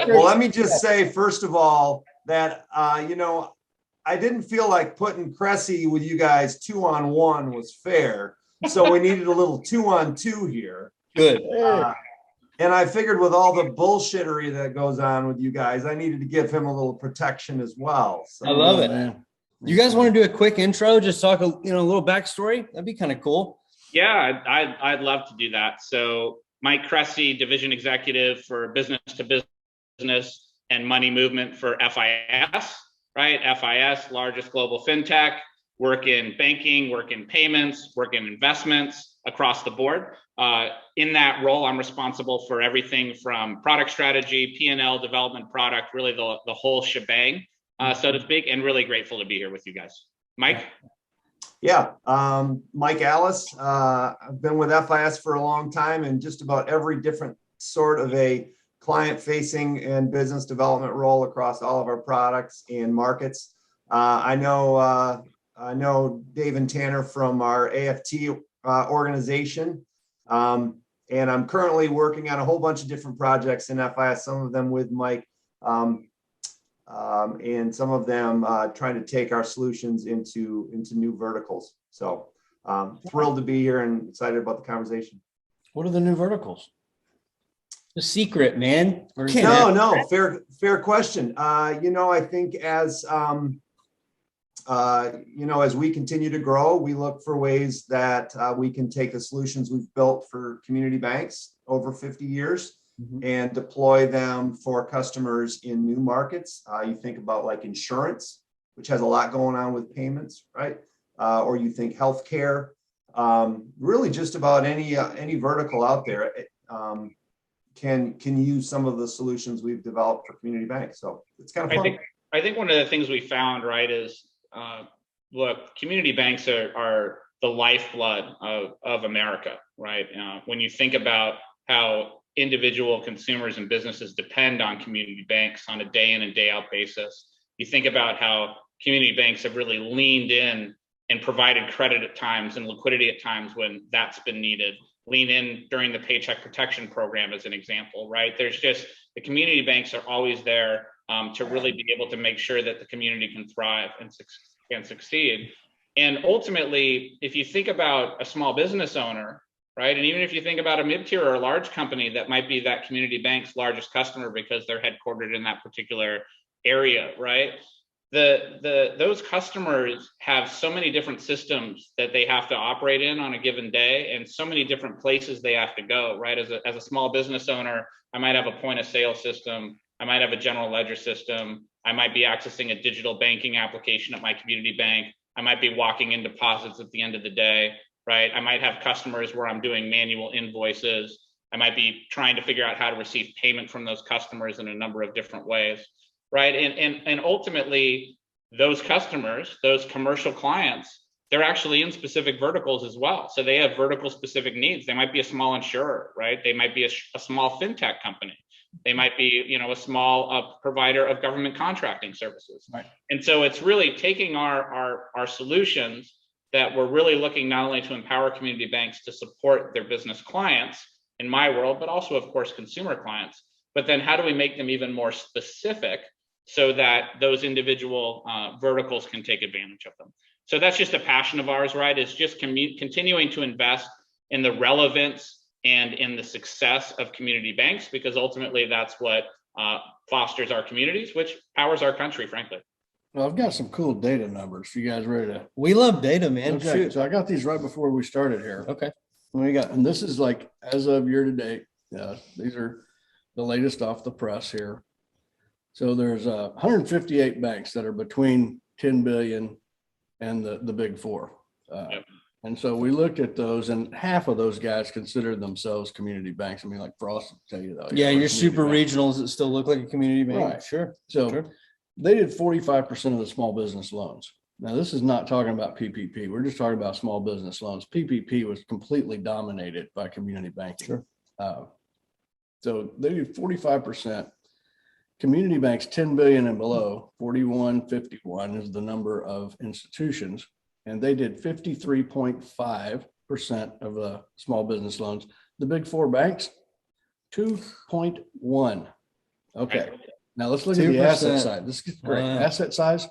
Well, let me just say, first of all, that, I didn't feel like putting Kresse with you guys 2-on-1 was fair. So we needed a little 2-on-2 here. Good. And I figured with all the bullshittery that goes on with you guys, I needed to give him a little protection as well. So, I love it, man. You guys want to do a quick intro? Just talk a little backstory. That'd be kind of cool. Yeah, I'd love to do that. So Mike Kresse, division executive for business to business and money movement for FIS, right? FIS, largest global FinTech, work in banking, work in payments, work in investments across the board. In that role, I'm responsible for everything from product strategy, P&L development, product, really the whole shebang, so to speak, and really grateful to be here with you guys. Mike? Yeah, Mike Alice. I've been with FIS for a long time and just about every different sort of a client-facing and business development role across all of our products and markets. I know Dave and Tanner from our AFT organization, and I'm currently working on a whole bunch of different projects in FIS. Some of them with Mike. And some of them trying to take our solutions into new verticals. So thrilled to be here and excited about the conversation. What are the new verticals? The secret, man. No, fair question. I think as we continue to grow, we look for ways that we can take the solutions we've built for community banks over 50 years and deploy them for customers in new markets. You think about like insurance, which has a lot going on with payments, right? Or you think healthcare, really just about any vertical out there can use some of the solutions we've developed for community banks. So it's kind of fun. I think one of the things we found, right, is look, community banks are the lifeblood of America, right? When you think about how individual consumers and businesses depend on community banks on a day in and day out basis. You think about how community banks have really leaned in and provided credit at times and liquidity at times when that's been needed. Lean in during the Paycheck Protection Program as an example, right? There's just, the community banks are always there to really be able to make sure that the community can thrive and succeed. And ultimately, if you think about a small business owner, right? And even if you think about a mid-tier or a large company that might be that community bank's largest customer because they're headquartered in that particular area, right? Those customers have so many different systems that they have to operate in on a given day and so many different places they have to go, right? As a small business owner, I might have a point of sale system. I might have a general ledger system. I might be accessing a digital banking application at my community bank. I might be walking in deposits at the end of the day. Right? I might have customers where I'm doing manual invoices. I might be trying to figure out how to receive payment from those customers in a number of different ways, right? And ultimately, those customers, those commercial clients, they're actually in specific verticals as well. So they have vertical specific needs. They might be a small insurer, right? They might be a small FinTech company. They might be, a small provider of government contracting services. Right. And so it's really taking our solutions that we're really looking not only to empower community banks to support their business clients in my world, but also, of course, consumer clients. But then how do we make them even more specific so that those individual verticals can take advantage of them? So that's just a passion of ours, right? Is just continuing to invest in the relevance and in the success of community banks, because ultimately that's what fosters our communities, which powers our country, frankly. Well, I've got some cool data numbers. You guys ready to? We love data, man. Okay, Shoot. so I got these right before we started here. Okay. And this is like as of year to date. These are the latest off the press here. So there's 158 banks that are between 10 billion and the big four. Yep. And so we looked at those, and half of those guys consider themselves community banks. I mean, like Frost will tell you though. Yeah, your super regionals that still look like a community bank. Right. Sure. So sure. They did 45% of the small business loans. Now, this is not talking about PPP. We're just talking about small business loans. PPP was completely dominated by community banking. Sure. So they did 45%. Community banks 10 billion and below, 4151 is the number of institutions, and they did 53.5% of the small business loans. The big four banks, 2.1 Okay. Now let's look at the 2%. asset side. This is great. Wow. Asset size.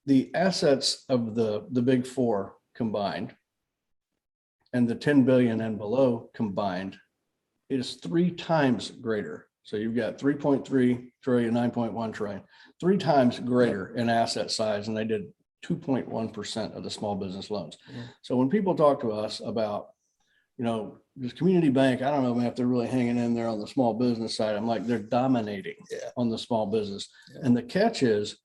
The assets of the big four combined and the 10 billion and below combined is 3 times greater. So you've got 3.3 trillion, 9.1 trillion, 3 times greater in asset size. And they did 2.1% of the small business loans. Yeah. So when people talk to us about, this community bank, I don't know, man, if they're really hanging in there on the small business side, I'm like, they're dominating on the small business. Yeah. And the catch is,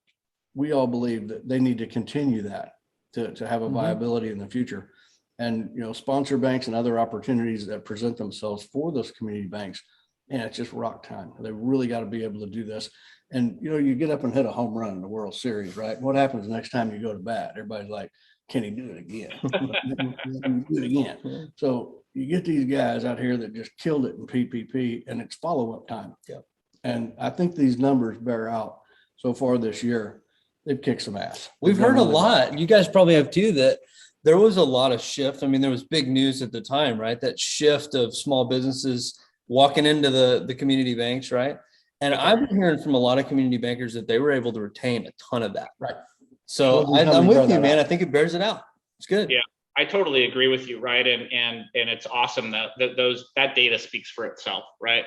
we all believe that they need to continue that to have a viability in the future. And, sponsor banks and other opportunities that present themselves for those community banks, and it's just rock time. They really got to be able to do this. And, you get up and hit a home run in the World Series, right? What happens next time you go to bat? Everybody's like, can he do it again? Do it again. So you get these guys out here that just killed it in PPP, and it's follow-up time. Yeah. And I think these numbers bear out so far this year. They've kicked some ass. We've heard a lot. You guys probably have too, that there was a lot of shift. I mean, there was big news at the time, right? That shift of small businesses walking into the community banks, right? And I've been hearing from a lot of community bankers that they were able to retain a ton of that. Right. So I'm with you, man. I think it bears it out. It's good. Yeah, I totally agree with you, right? And it's awesome that that data speaks for itself, right?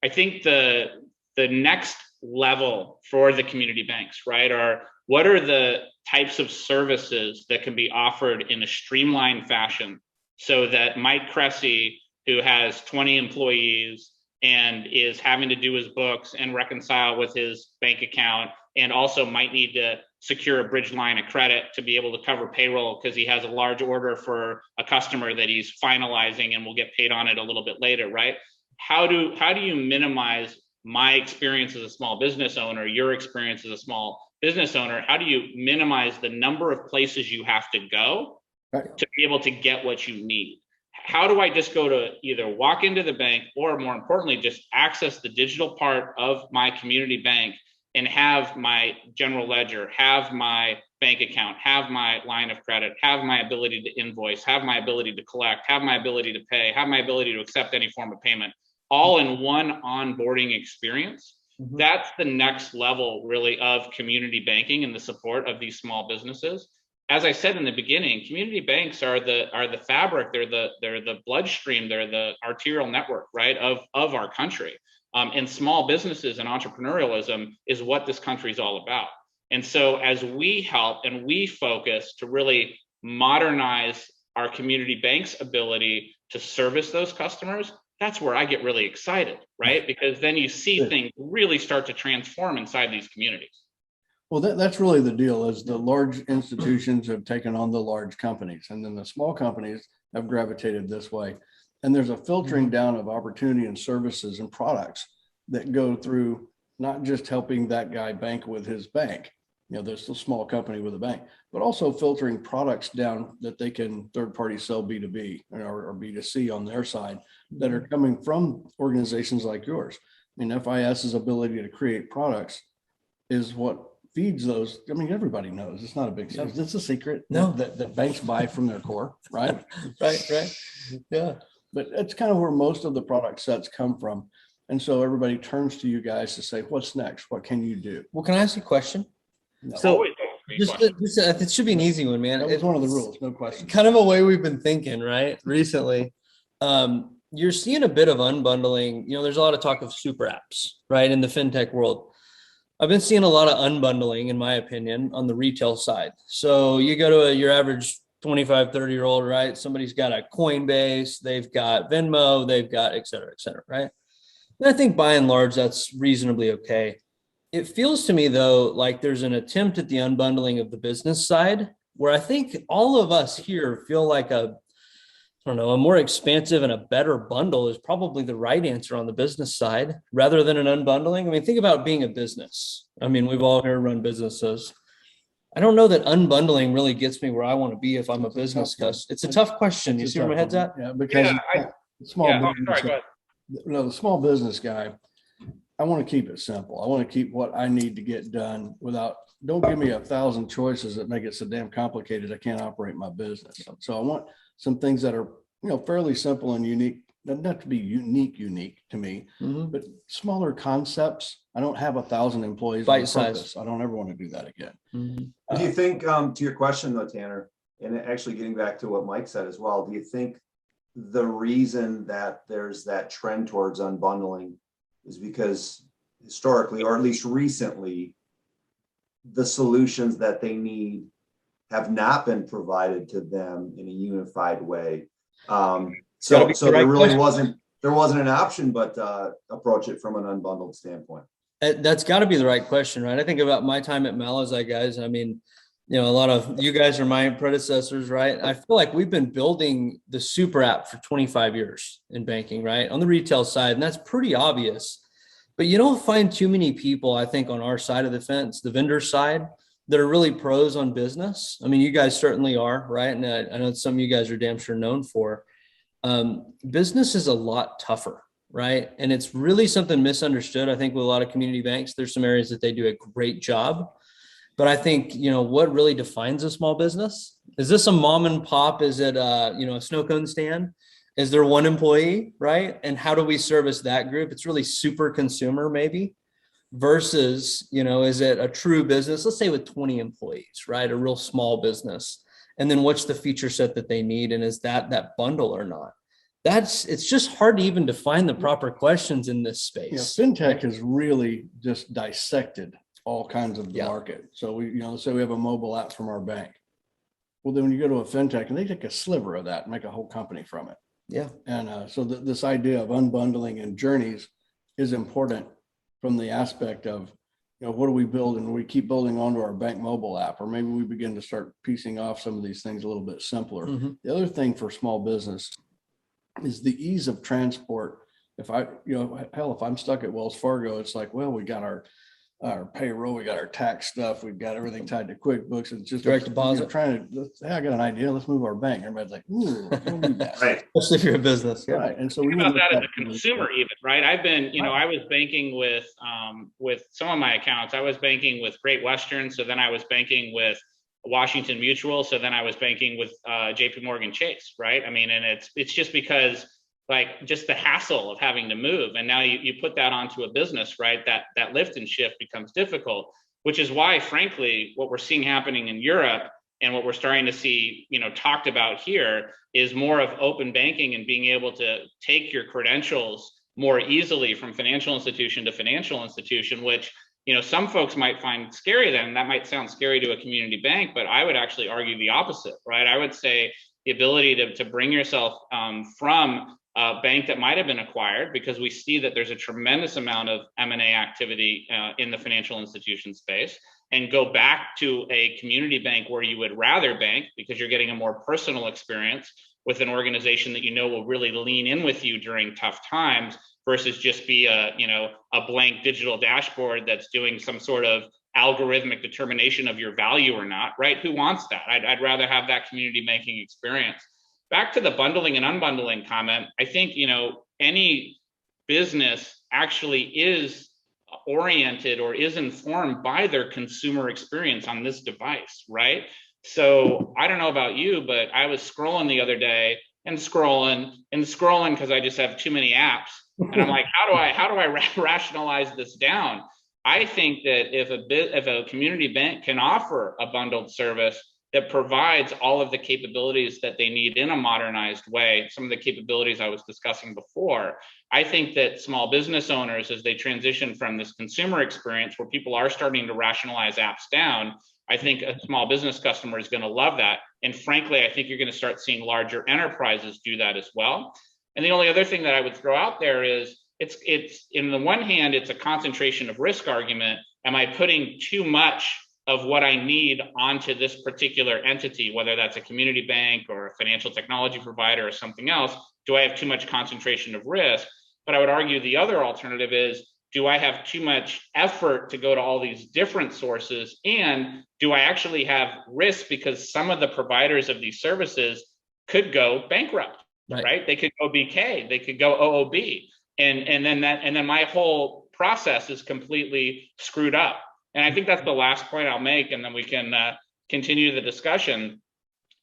I think the next level for the community banks, right, are what are the types of services that can be offered in a streamlined fashion so that Mike Kresse, who has 20 employees and is having to do his books and reconcile with his bank account, and also might need to secure a bridge line of credit to be able to cover payroll because he has a large order for a customer that he's finalizing and will get paid on it a little bit later, right? How do you minimize my experience as a small business owner, your experience as a small business owner? How do you minimize the number of places you have to go to be able to get what you need? How do I just go to either walk into the bank or, more importantly, just access the digital part of my community bank and have my general ledger, have my bank account, have my line of credit, have my ability to invoice, have my ability to collect, have my ability to pay, have my ability to accept any form of payment, all in one onboarding experience? That's the next level, really, of community banking and the support of these small businesses. As I said in the beginning, community banks are the fabric. They're the bloodstream. They're the arterial network, right, of our country. And small businesses and entrepreneurialism is what this country is all about. And so as we help and we focus to really modernize our community banks' ability to service those customers, that's where I get really excited, right? Because then you see things really start to transform inside these communities. Well, that's really the deal, is the large institutions have taken on the large companies, and then the small companies have gravitated this way. And there's a filtering down of opportunity and services and products that go through not just helping that guy bank with his bank, there's a small company with a bank, but also filtering products down that they can third party sell B2B or B2C on their side that are coming from organizations like yours. I mean, FIS's ability to create products is what feeds those. I mean, everybody knows it's not a big secret. It's a secret that banks buy from their core, right? Right. Yeah. But it's kind of where most of the product sets come from. And so everybody turns to you guys to say, what's next? What can you do? Well, can I ask you a question? No. So it should be an easy one, man. It's one of the rules, no question. Kind of a way we've been thinking, right? Recently, you're seeing a bit of unbundling. There's a lot of talk of super apps, right, in the fintech world. I've been seeing a lot of unbundling, in my opinion, on the retail side. So you go to your average 25, 30-year-old, right? Somebody's got a Coinbase, they've got Venmo, they've got et cetera, right? And I think by and large, that's reasonably okay. It feels to me, though, like there's an attempt at the unbundling of the business side, where I think all of us here feel like a more expansive and a better bundle is probably the right answer on the business side rather than an unbundling. I mean, think about being a business. I mean, we've all here run businesses. I don't know that unbundling really gets me where I want to be if I'm a business customer. It's a tough question. You see where my head's at? Yeah, because the small business guy, I want to keep it simple. I want to keep what I need to get done don't give me 1,000 choices that make it so damn complicated I can't operate my business. So I want some things that are, fairly simple and unique doesn't have to be unique to me, but smaller concepts. I don't have 1,000 employees. Bite on size. purpose. I don't ever want to do that again. Do you think, to your question though, Tanner, and actually getting back to what Mike said as well, do you think the reason that there's that trend towards unbundling is because historically, or at least recently, the solutions that they need have not been provided to them in a unified way? So there really wasn't an option but approach it from an unbundled standpoint. That's got to be the right question, right? I think about my time at Malazi, guys. I mean, a lot of you guys are my predecessors, right? I feel like we've been building the super app for 25 years in banking, right? On the retail side, and that's pretty obvious. But you don't find too many people, I think, on our side of the fence, the vendor side, that are really pros on business. I mean, you guys certainly are, right? And I know some of you guys are damn sure known for. Business is a lot tougher, right? And it's really something misunderstood. I think with a lot of community banks, there's some areas that they do a great job. But I think, what really defines a small business? Is this a mom and pop? Is it, a snow cone stand? Is there one employee, right? And how do we service that group? It's really super consumer maybe versus, is it a true business? Let's say with 20 employees, right? A real small business. And then what's the feature set that they need? And is that bundle or not? It's just hard to even define the proper questions in this space. Yeah, FinTech has really just dissected all kinds of the market. So we, say we have a mobile app from our bank. Well, then when you go to a FinTech and they take a sliver of that and make a whole company from it. Yeah. And so this idea of unbundling and journeys is important from the aspect of, what do we build, and we keep building onto our bank mobile app, or maybe we begin to start piecing off some of these things a little bit simpler. The other thing for small business is the ease of transport. If I'm stuck at Wells Fargo, it's like, well, we got our payroll, we got our tax stuff, we've got everything tied to QuickBooks. It's just direct deposit. Hey, I got an idea. Let's move our bank. Everybody's like, ooh, don't do that. Right. Especially if you're a business. Yeah. Right. And so Think about that as a consumer even, right? I've been, I was banking with some of my accounts. I was banking with Great Western. So then I was banking with Washington Mutual. So then I was banking with JP Morgan Chase, right? I mean, and it's just because just the hassle of having to move. And now you put that onto a business, right? That lift and shift becomes difficult, which is why, frankly, what we're seeing happening in Europe and what we're starting to see, talked about here is more of open banking and being able to take your credentials more easily from financial institution to financial institution, which, some folks might find scary then. That might sound scary to a community bank, but I would actually argue the opposite, right? I would say the ability to bring yourself from a bank that might have been acquired, because we see that there's a tremendous amount of M&A activity in the financial institution space, and go back to a community bank where you would rather bank because you're getting a more personal experience with an organization that will really lean in with you during tough times, versus just be a blank digital dashboard that's doing some sort of algorithmic determination of your value or not, right? Who wants that? I'd rather have that community banking experience. Back to the bundling and unbundling comment, I think, any business actually is oriented or is informed by their consumer experience on this device, right? So I don't know about you, but I was scrolling the other day and scrolling because I just have too many apps. And I'm like, how do I rationalize this down? I think that if a community bank can offer a bundled service that provides all of the capabilities that they need in a modernized way, some of the capabilities I was discussing before, I think that small business owners, as they transition from this consumer experience where people are starting to rationalize apps down, I think a small business customer is going to love that. And frankly, I think you're going to start seeing larger enterprises do that as well. And the only other thing that I would throw out there is it's in the one hand, it's a concentration of risk argument. Am I putting too much of what I need onto this particular entity, whether that's a community bank or a financial technology provider or something else? Do I have too much concentration of risk? But I would argue the other alternative is, do I have too much effort to go to all these different sources? And do I actually have risk because some of the providers of these services could go bankrupt, right? They could go BK, they could go OOB. And then my whole process is completely screwed up. And I think that's the last point I'll make, and then we can continue the discussion.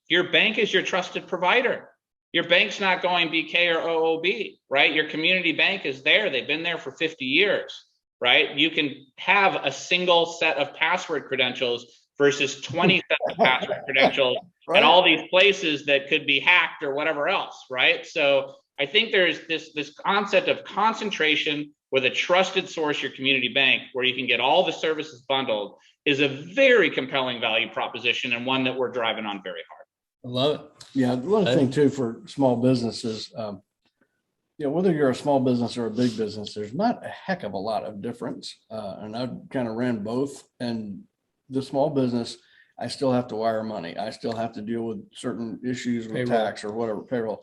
Your bank is your trusted provider. your bank's not going BK or OOB, right? Your community bank is there. They've been there for 50 years, right? You can have a single set of password credentials versus 20 sets of password credentials Right. and all these places that could be hacked or whatever else, right? So I think there's this concept of concentration with a trusted source, your community bank, where you can get all the services bundled, is a very compelling value proposition and one that we're driving on very hard. I love it. Yeah, one thing too for small businesses, whether you're a small business or a big business, there's not a heck of a lot of difference. And I've kind of ran both. And the small business, I still have to wire money. I still have to deal with certain issues with Payroll. tax or whatever, payroll.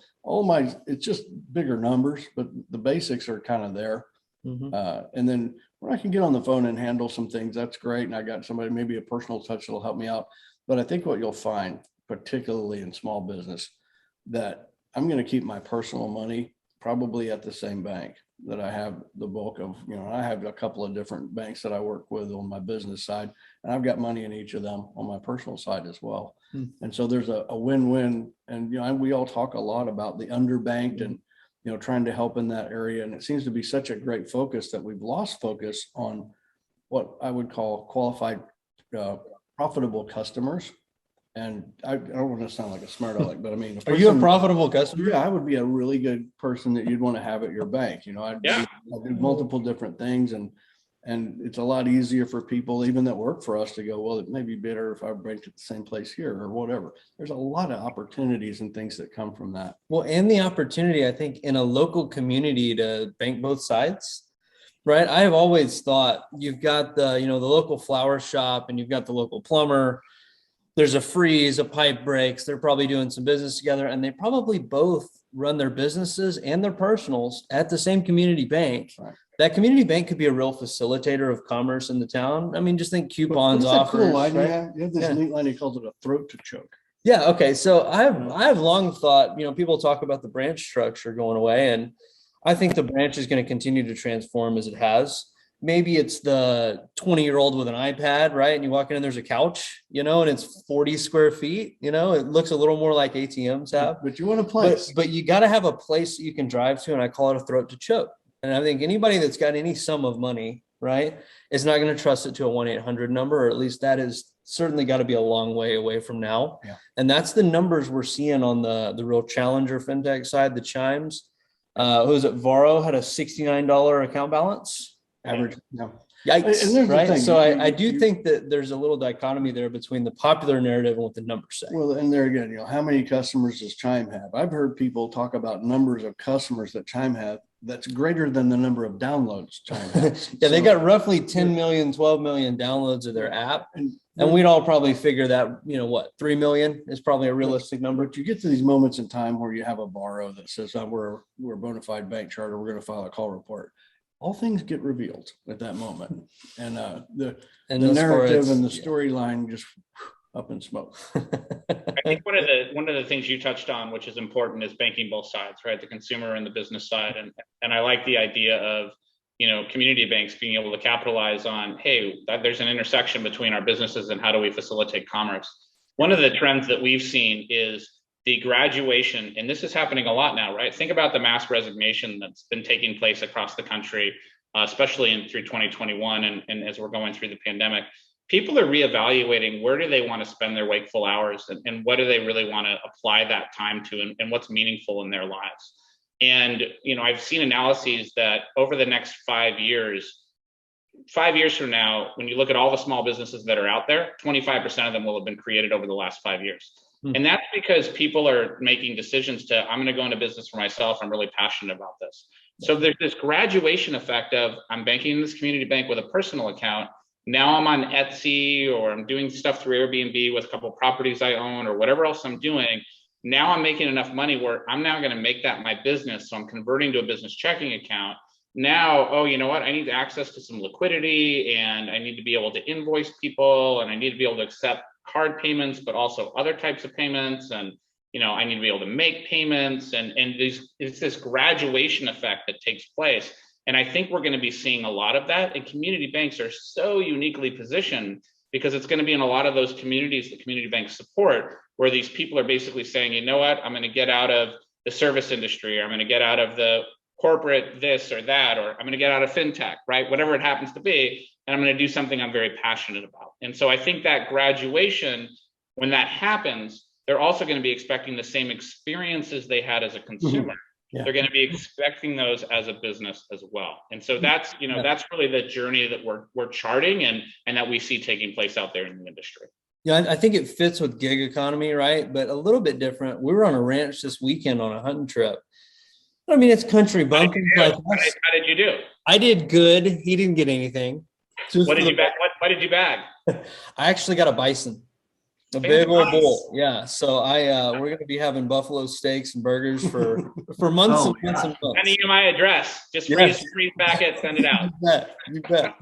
It's just bigger numbers, but the basics are kind of there. And then when I can get on the phone and handle some things, that's great. And I got somebody, maybe a personal touch that'll help me out. But I think what you'll find, particularly in small business, that I'm going to keep my personal money probably at the same bank that I have the bulk of. I have a couple of different banks that I work with on my business side, and I've got money in each of them on my personal side as well. And so there's a win-win. And we all talk a lot about the underbanked and trying to help in that area. And it seems to be such a great focus that we've lost focus on what I would call qualified, profitable customers. And I don't want to sound like a smart aleck, but I mean, Are you a profitable customer? Yeah, I would be a really good person that you'd want to have at your bank. I do multiple different things, and it's a lot easier for people even that work for us to go, well, it may be better if I banked at the same place here or whatever. There's a lot of opportunities and things that come from that. Well, and the opportunity, I think, in a local community to bank both sides, right? I have always thought you've got the local flower shop and you've got the local plumber. There's a freeze, a pipe breaks. They're probably doing some business together, and they probably both run their businesses and their personals at the same community bank. Right. That community bank could be a real facilitator of commerce in the town. I mean, just think coupons, offers. Cool line, right? You have this neat line. He calls it a throat to choke. Yeah. Okay. So I've long thought, people talk about the branch structure going away, and I think the branch is going to continue to transform as it has. Maybe it's the 20-year-old with an iPad, right? And you walk in and there's a couch, and it's 40 square feet. It looks a little more like ATMs have. But you want a place. But you got to have a place that you can drive to, and I call it a throat to choke. And I think anybody that's got any sum of money, right, is not going to trust it to a 1-800 number, or at least that is certainly got to be a long way away from now. Yeah. And that's the numbers we're seeing on the real challenger fintech side, the Chimes. Who's it? Varo had a $69 account balance. Average. Yeah. Yikes. Right. So I do think that there's a little dichotomy there between the popular narrative and what the numbers say. Well, and there again, how many customers does Chime have? I've heard people talk about numbers of customers that Chime have that's greater than the number of downloads Chime has. Yeah, they got roughly 10 million, 12 million downloads of their app. And we'd all probably figure that, 3 million is probably a realistic number. But you get to these moments in time where you have a borrow that says, we're a bona fide bank charter. We're going to file a call report. All things get revealed at that moment. And the narrative and the storyline just up in smoke. I think one of the things you touched on, which is important, is banking both sides, right? The consumer and the business side. And I like the idea of, community banks being able to capitalize on, hey, there's an intersection between our businesses and how do we facilitate commerce. One of the trends that we've seen is the graduation, and this is happening a lot now, right? Think about the mass resignation that's been taking place across the country, especially through 2021 and as we're going through the pandemic. People are reevaluating where do they want to spend their wakeful hours and what do they really want to apply that time to and what's meaningful in their lives. And, I've seen analyses that over the next 5 years from now, when you look at all the small businesses that are out there, 25% of them will have been created over the last 5 years. And that's because people are making decisions I'm going to go into business for myself. I'm really passionate about this. So there's this graduation effect of I'm banking in this community bank with a personal account. Now I'm on Etsy or I'm doing stuff through Airbnb with a couple of properties I own or whatever else I'm doing. Now I'm making enough money where I'm now going to make that my business. So I'm converting to a business checking account. Now, you know what? I need access to some liquidity and I need to be able to invoice people and I need to be able to accept card payments, but also other types of payments. And, I need to be able to make payments and it's this graduation effect that takes place. And I think we're going to be seeing a lot of that. And community banks are so uniquely positioned because it's going to be in a lot of those communities that community banks support, where these people are basically saying, you know what, I'm going to get out of the service industry, or I'm going to get out of the corporate this or that, or I'm going to get out of FinTech, right? Whatever it happens to be. And I'm going to do something I'm very passionate about. And so I think that graduation, when that happens, they're also going to be expecting the same experiences they had as a consumer. Yeah. They're going to be expecting those as a business as well. And so that's, that's really the journey that we're charting and that we see taking place out there in the industry. Yeah, I think it fits with gig economy, right? But a little bit different. We were on a ranch this weekend on a hunting trip. I mean, it's country bumpkins like us. How did you do? I did good. He didn't get anything. What did you bag? What did you bag? I actually got a bison, a big old bull. Yeah. So we're going to be having buffalo steaks and burgers for months and months and months. Sending you my address. Just freeze back it, send it out. You bet.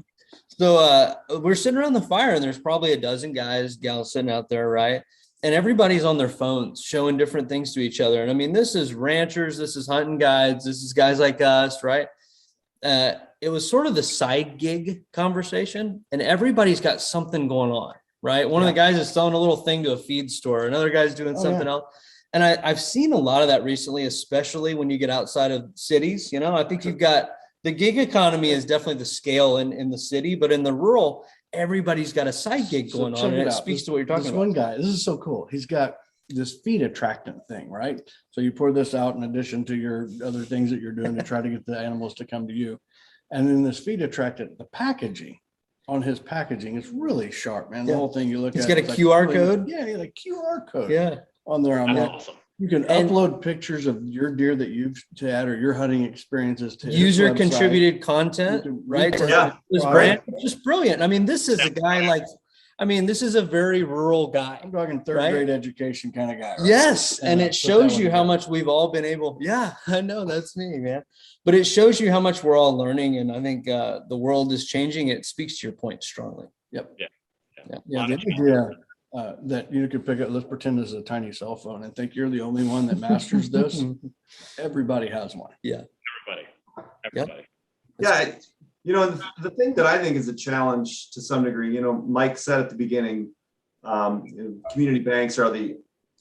So we're sitting around the fire, and there's probably a dozen guys, gals sitting out there, right? And everybody's on their phones showing different things to each other. And I mean, this is ranchers, this is hunting guides, this is guys like us, right? It was sort of the side gig conversation, and everybody's got something going on, right? One of the guys is selling a little thing to a feed store. Another guy's doing something else. And I've seen a lot of that recently, especially when you get outside of cities. I think you've got the gig economy is definitely the scale in the city, but in the rural, everybody's got a side gig going on, and it speaks to what you're talking about. This one guy, this is so cool. He's got this feed attractant thing, right? So you pour this out in addition to your other things that you're doing to try to get the animals to come to you. And then this feed attractant, the packaging on his packaging is really sharp, man. The whole thing you look at. It's got a QR code. Yeah, a QR code. Yeah. On there. That's awesome. You can upload pictures of your deer that you've had or your hunting experiences to user contributed content, right? This brand, just brilliant. I mean, this is a guy this is a very rural guy. I'm talking third grade education kind of guy. Right? Yes. And it shows you how much we've all been able. Yeah, I know that's me, man. But it shows you how much we're all learning. And I think the world is changing. It speaks to your point strongly. Yep. Yeah. The idea that you could pick up, let's pretend this is a tiny cell phone and think you're the only one that masters this. Everybody has one. Yeah. Everybody. Yeah. The thing that I think is a challenge to some degree, Mike said at the beginning, community banks are the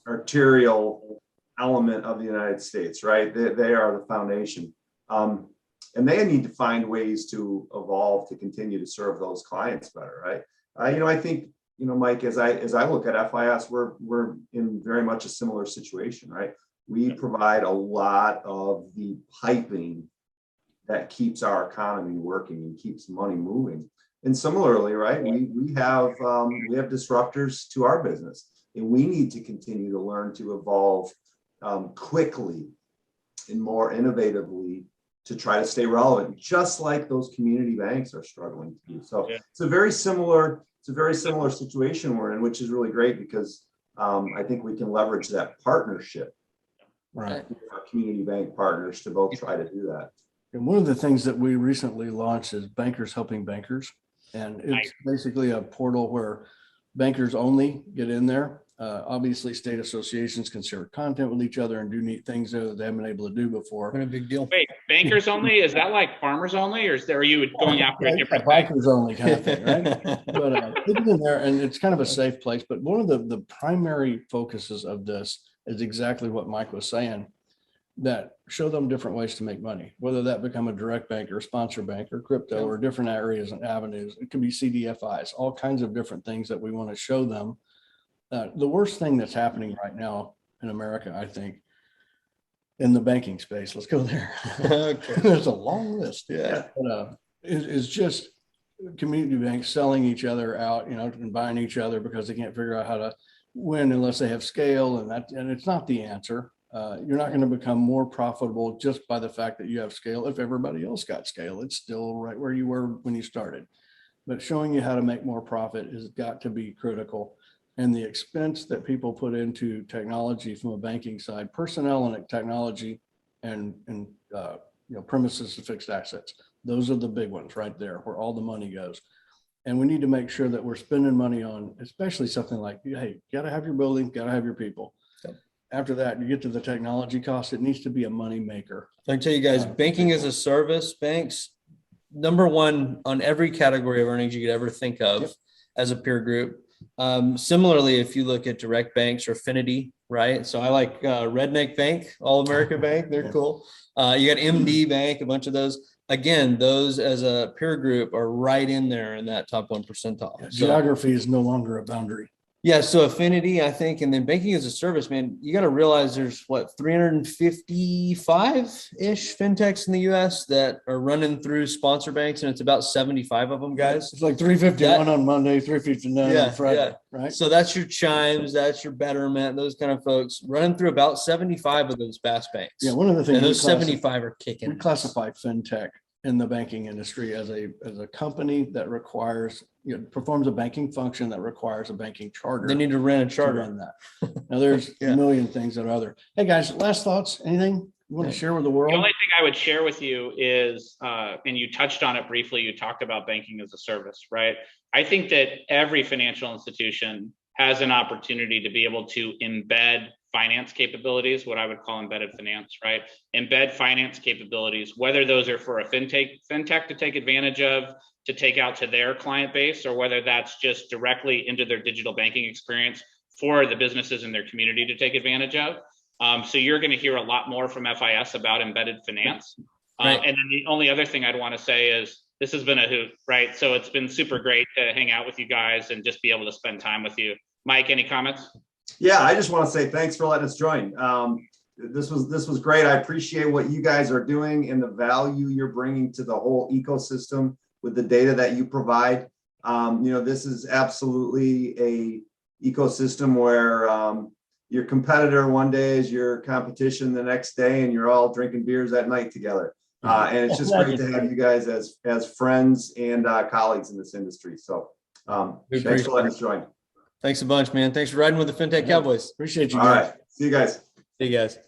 arterial element of the United States, right? They are the foundation. And they need to find ways to evolve to continue to serve those clients better, right? I think, Mike, as I look at FIS, we're in very much a similar situation, right? We provide a lot of the piping that keeps our economy working and keeps money moving. And similarly, right, we have disruptors to our business, and we need to continue to learn to evolve quickly and more innovatively to try to stay relevant, just like those community banks are struggling to do. So it's a very similar situation we're in, which is really great because I think we can leverage that partnership, right? With our community bank partners to both try to do that. And one of the things that we recently launched is Bankers Helping Bankers. And it's basically a portal where bankers only get in there. Obviously, state associations can share content with each other and do neat things there that they haven't been able to do before. What a big deal. Wait, bankers only? Is that like farmers only? Or are you going after a different bankers only kind of thing, right? But it's in there, and it's kind of a safe place. But one of the primary focuses of this is exactly what Mike was saying, that show them different ways to make money, whether that become a direct bank or a sponsor bank or crypto or different areas and avenues. It could be CDFIs, all kinds of different things that we want to show them. The worst thing that's happening right now in America, I think, in the banking space, let's go there. Okay. There's a long list. Yeah. But, is just community banks selling each other out, and buying each other because they can't figure out how to win unless they have scale. And it's not the answer. You're not going to become more profitable just by the fact that you have scale. If everybody else got scale, it's still right where you were when you started. But showing you how to make more profit has got to be critical. And the expense that people put into technology from a banking side, personnel and technology, and premises to fixed assets, those are the big ones right there where all the money goes. And we need to make sure that we're spending money on, especially something like, hey, you got to have your building, got to have your people. After that, you get to the technology cost. It needs to be a money maker. I can tell you guys, banking as a service, banks, number one on every category of earnings you could ever think of as a peer group. Similarly, if you look at direct banks or Affinity, right? So I like Redneck Bank, All America Bank. They're cool. You got MD Bank, a bunch of those. Again, those as a peer group are right in there in that top 1 percentile. Yeah, geography is no longer a boundary. Yeah, so Affinity, I think, and then banking as a service, man, you got to realize there's 355-ish fintechs in the US that are running through sponsor banks, and it's about 75 of them, guys. It's like 351 on Monday, 359 on Friday, right? So that's your Chimes, that's your Betterment, those kind of folks running through about 75 of those BaaS banks. Yeah, one of the things, and those 75 are kicking. We classify fintech in the banking industry as a company that requires, performs a banking function that requires a banking charter. They need to rent a charter on that. Now there's a million things that are other. Hey guys, last thoughts? Anything you want to share with the world? The only thing I would share with you is, and you touched on it briefly, you talked about banking as a service, right? I think that every financial institution has an opportunity to be able to embed finance capabilities, what I would call embedded finance, right? Embed finance capabilities, whether those are for a fintech to take advantage of, to take out to their client base, or whether that's just directly into their digital banking experience for the businesses in their community to take advantage of. So you're going to hear a lot more from FIS about embedded finance. Right. And then the only other thing I'd want to say is this has been a hoot, right? So it's been super great to hang out with you guys and just be able to spend time with you. Mike, any comments? Yeah, I just want to say thanks for letting us join. This was great. I appreciate what you guys are doing and the value you're bringing to the whole ecosystem with the data that you provide. This is absolutely a ecosystem where your competitor one day is your competition the next day, and you're all drinking beers at night together. And it's just great to have you guys as friends and colleagues in this industry. So thanks for letting us join. Thanks a bunch, man. Thanks for riding with the FinTech Cowboys. Appreciate you guys. All right. See you guys. See you guys.